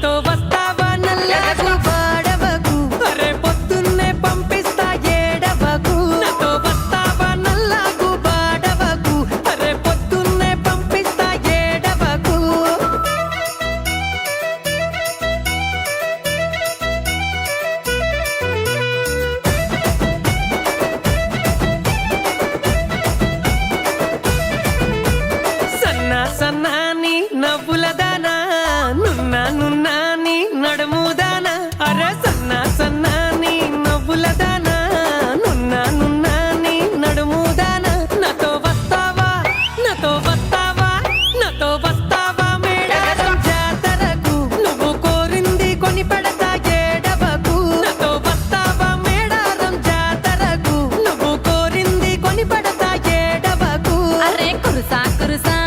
నాతో వస్తావా నల్లకు వాడవకు అరే పొద్దున్నే పంపిస్తా ఏడవకు నాతో వస్తావా నల్లకు వాడవకు అరే పొద్దున్నే పంపిస్తా ఏడవకు సన్నా సన్నాని నవ్వులదానా నున్నా నున్నాని నడుముదానా అరే సన్నా సన్నాని నవ్వులదానా నున్నా నున్నాని నడుముదానా నాతో వస్తావా నాతో వస్తావా నాతో వస్తావా మేడారం జాతరకు నువ్వు కోరింది కొని పెడతా ఏడవకు నాతో వస్తావా మేడారం జాతరకు నువ్వు కోరింది కొని పెడతా ఏడవకు అరే కురుసా కురుసా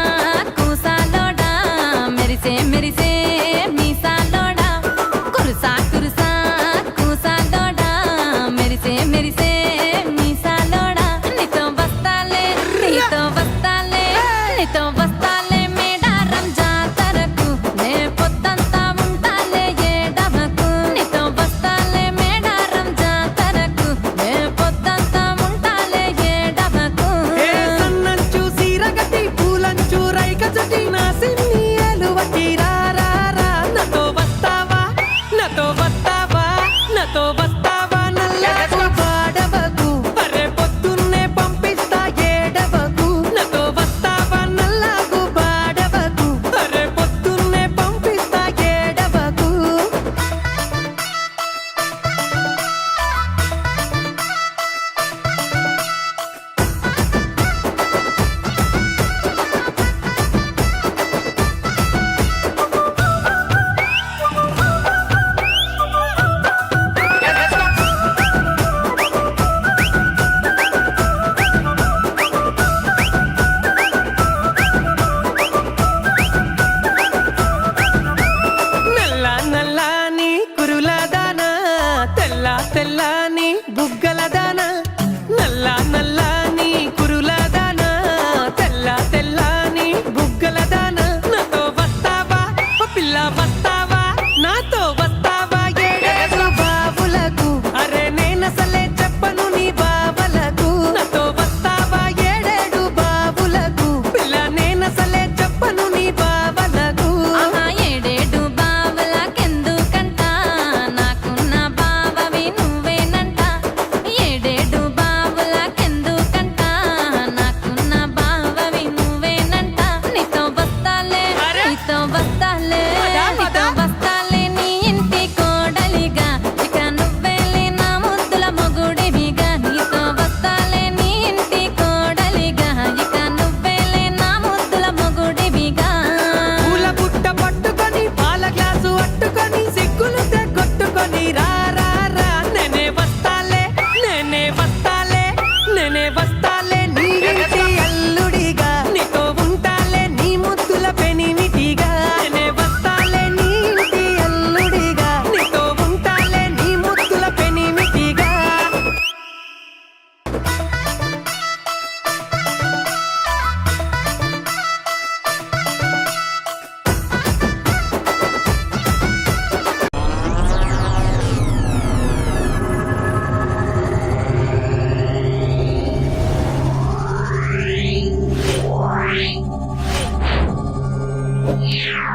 కూసాలోడా మెరిసే మెరిసే మీసాలోడా కురుసా కురుసా కూసాలోడా మెరిసే మెరిసే మీసాలోడా నీతో వస్తాలే నీతో వస్తాలే నీతో వస్తాలే మేడారం జాతరకు నే పొద్దంతా ఉంటాలే ఏడవకు నీతో వస్తాలే మేడారం జాతరకు నే పొద్దంతా ఉంటాలే ఏడవకు ఏ సన్నంచు సీరగటి పూలంచు రైకచటి నా సిన్ని ఎలువటి రారా నాతో వస్తావా నాతో వస్తావా నాతో వస్తావా నల్లకు వాడవకు అరే పొద్దున్నే పంపిస్తా ఏడవకు నాతో వస్తావా నల్లకు వాడవకు అరే పొద్దున్నే పంపిస్తా ఏడవకు నల్ల నల్లాని కురులదానా తెల్ల తెల్లాని బుగ్గలదానా నల్ల నల్లాని కురులదానా తెల్ల తెల్లాని బుగ్గలదానా నాతో వస్తావా ఓ పిల్ల వస్తావా నాతో వస్తావా ఏడేడు బావులకు అరే నేనసలే చెప్పను నీ బావలకు నాతో వస్తావా ఏడేడు బావులకు పిల్ల నేనసలే చెప్పను నీ బావలకు ఆహా ఏడేడు బావలకెందుకంట నాకున్న బావవి నువ్వేనంట ఏడేడు బావలకెందుకంట నాకున్న బావవి నువ్వేనంట నీతో వస్తాలే నీతో వస్తాలే నీతో వస్తాలే నీ ఇంటి కోడలిగా ఇక నువ్వేలే నా ముద్దుల మొగుడివిగా నీతో వస్తాలే నీ ఇంటి కోడలిగా ఇక నువ్వేలే నా ముద్దుల మొగుడివిగా పూల బుట్ట పట్టుకొని పాల గ్లాసు అట్టుకొని సిగ్గులు కొట్టుకొని రారా నేనే వస్తాలే నేనే వస్తాలే నేనే వస్తాలే నీ ఇంటి అల్లుడిగా నీతో ఉంటాలే నీ ముద్దుల పెనిమిటిగా నేనే వస్తాలే నీ ఇంటి అల్లుడిగా నీతో ఉంటాలే నీ ముద్దుల పెనిమిటిగా Yeah.